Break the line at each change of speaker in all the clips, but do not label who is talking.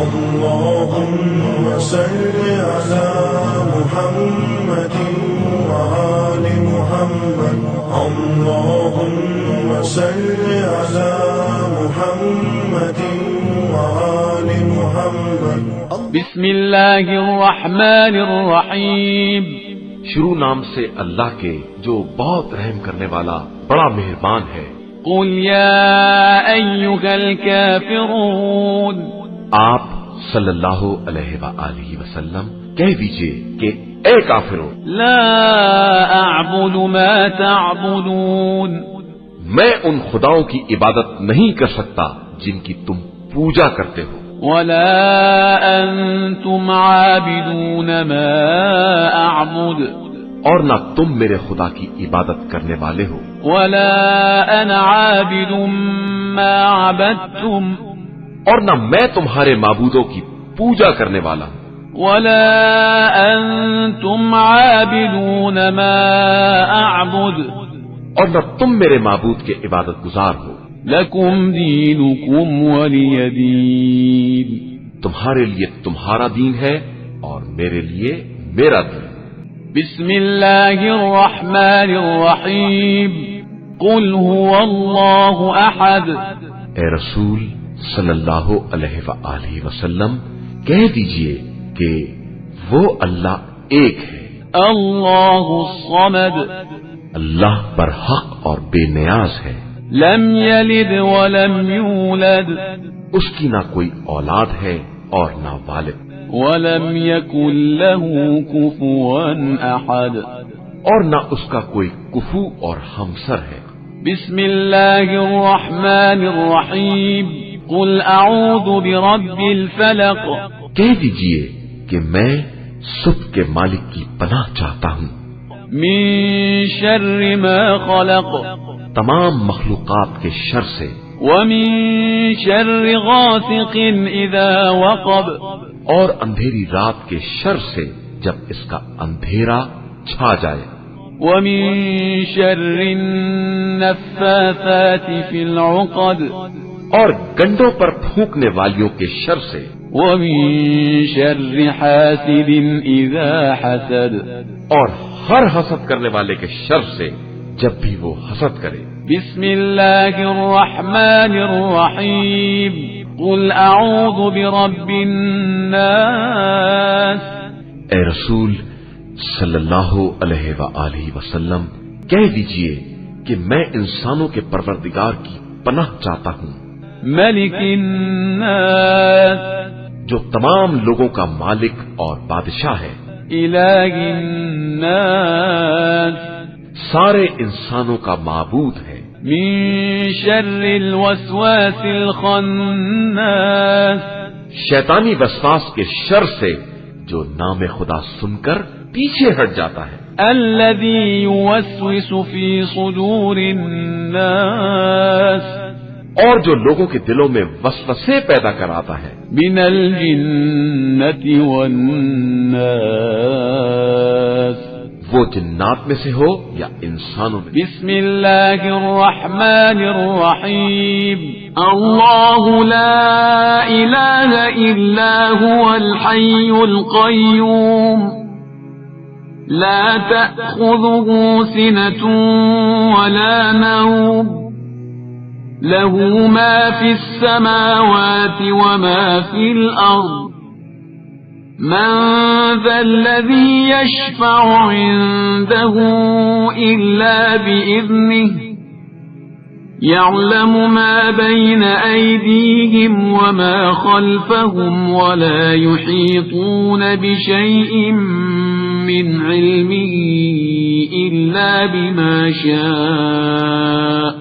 اللهم صل على محمد وآل محمد اللهم صل على محمد وآل محمد
بسم اللہ الرحمن الرحیم
شروع نام سے اللہ کے جو بہت رحم کرنے والا بڑا مہربان ہے۔
قل یا ایھا الکافرون،
آپ صلی اللہ علیہ وآلہ وسلم کہہ دیجئے کہ اے کافروں،
لا اعبد ما تعبدون،
میں ان خداؤں کی عبادت نہیں کر سکتا جن کی تم پوجا کرتے ہو،
ولا انتم عابدون ما اعبد،
اور نہ تم میرے خدا کی عبادت کرنے والے ہو،
ولا انا عابد ما عبدتم،
اور نہ میں تمہارے معبودوں کی پوجا کرنے والا ہوں،
ولا انتم عابدون ما اعبد،
اور نہ تم میرے معبود کے عبادت گزار ہو،
لکم دینکم ولی دین،
تمہارے لیے تمہارا دین ہے اور میرے لیے میرا دین۔
بسم اللہ الرحمن الرحیم قل هو اللہ احد،
اے رسول صلی اللہ علیہ وآلہ وسلم کہہ دیجئے کہ وہ اللہ ایک ہے،
اللہ الصمد،
اللہ برحق اور بے نیاز ہے،
لم یلد ولم یولد،
اس کی نہ کوئی اولاد ہے اور نہ والد،
ولم یکن له کفوا احد،
اور نہ اس کا کوئی کفو اور ہمسر ہے۔
بسم اللہ الرحمن الرحیم قل اعوذ برب الفلق،
کہہ دیجئے کہ میں صبح کے مالک کی پناہ چاہتا ہوں،
من شر ما خلق،
تمام مخلوقات کے شر سے،
ومن شر غاسق اذا وقب،
اور اندھیری رات کے شر سے جب اس کا اندھیرا چھا جائے،
ومن شر النفاثات في العقد،
اور گنڈوں پر پھونکنے والیوں کے شر سے،
ومن شر حاسد اذا حسد،
اور ہر حسد کرنے والے کے شر سے جب بھی وہ حسد کرے۔
بسم اللہ الرحمن الرحیم قل اعوذ برب الناس،
اے رسول صلی اللہ علیہ وآلہ وسلم کہہ دیجئے کہ میں انسانوں کے پروردگار کی پناہ چاہتا ہوں،
ملک الناس،
جو تمام لوگوں کا مالک اور بادشاہ ہے،
الہ الناس،
سارے انسانوں کا معبود ہے،
من شر الوسواس الخناس،
شیطانی وسواس کے شر سے جو نام خدا سن کر پیچھے ہٹ جاتا ہے،
الذي يوسوس في صدور الناس،
اور جو لوگوں کے دلوں میں وسوسے پیدا کراتا ہے،
من الجنة والناس،
وہ جنات میں سے ہو یا انسانوں میں۔
بسم اللہ الرحمن الرحیم اللہ لا الہ الا هو الحی القیوم لا تأخذه سنة ولا نوم له ما في السماوات وما في الأرض من ذا الذي يشفع عنده إلا بإذنه يعلم ما بين أيديهم وما خلفهم ولا يحيطون بشيء من علمه إلا بما شاء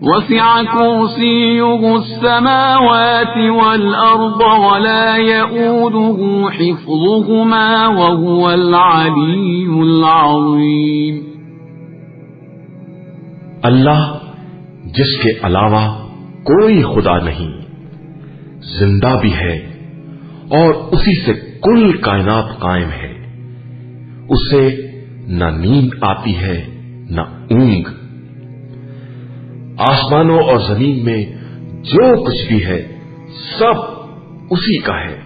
وسع كرسيه السماوات والأرض ولا يؤوده حفظهما وهو العلي العظيم۔
اللہ جس کے علاوہ کوئی خدا نہیں، زندہ بھی ہے اور اسی سے کل کائنات قائم ہے، اسے نہ نیند آتی ہے نہ اونگ، آسمانوں اور زمین میں جو کچھ بھی ہے سب اسی کا ہے۔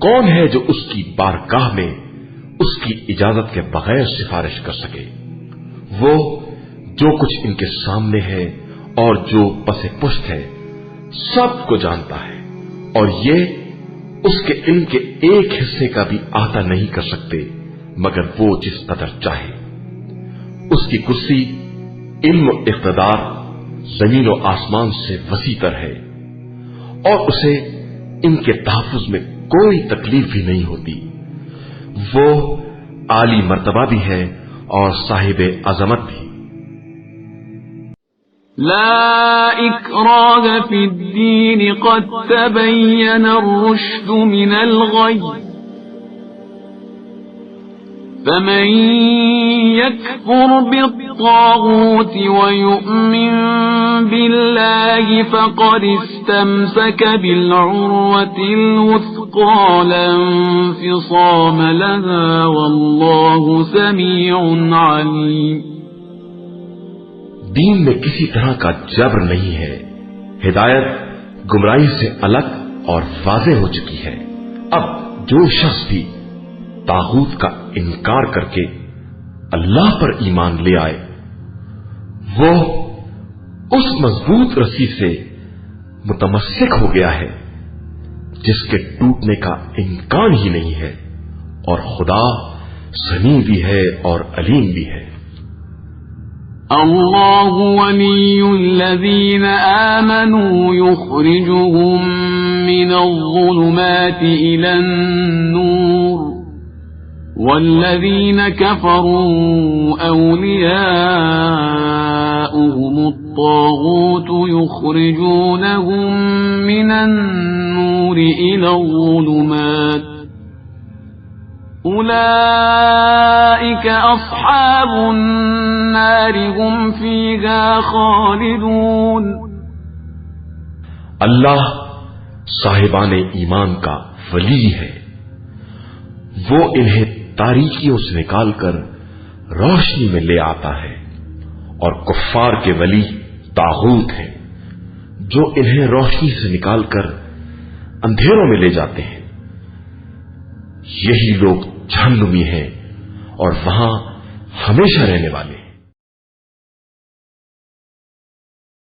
کون ہے جو اس کی بارگاہ میں اس کی اجازت کے بغیر سفارش کر سکے؟ وہ جو کچھ ان کے سامنے ہے اور جو پس پشت ہے سب کو جانتا ہے، اور یہ اس کے علم کے ایک حصے کا بھی احاطہ نہیں کر سکتے مگر وہ جس قدر چاہے۔ اس کی کرسی علم و اقتدار زمین و آسمان سے وسیع تر ہے، اور اسے ان کے تحفظ میں کوئی تکلیف بھی نہیں ہوتی۔ وہ عالی مرتبہ بھی ہے اور صاحب عظمت بھی۔
لا إكراه في الدين قد تبين الرشد من الغي فمن يكفر بالطاغوت ويؤمن بالله فقد استمسك بالعروة الوثقى لا انفصام لها والله سميع عليم۔
دین میں کسی طرح کا جبر نہیں ہے، ہدایت گمراہی سے الگ اور واضح ہو چکی ہے۔ اب جو شخص بھی طاغوت کا انکار کر کے اللہ پر ایمان لے آئے وہ اس مضبوط رسی سے متمسک ہو گیا ہے جس کے ٹوٹنے کا امکان ہی نہیں ہے، اور خدا سمیع بھی ہے اور علیم بھی ہے۔
اللہ ولی الذین آمنوا یخرجهم من الظلمات إلى النور والذین كفروا أولیاؤهم الطاغوت یخرجونهم من النور إلى الظلمات أولئك أصحاب النار هم فيها خالدون۔
اللہ صاحبان ایمان کا ولی ہے، وہ انہیں تاریکیوں سے نکال کر روشنی میں لے آتا ہے، اور کفار کے ولی طاغوت ہیں جو انہیں روشنی سے نکال کر اندھیروں میں لے جاتے ہیں۔ یہی لوگ جہنمی ہیں اور وہاں ہمیشہ رہنے والے۔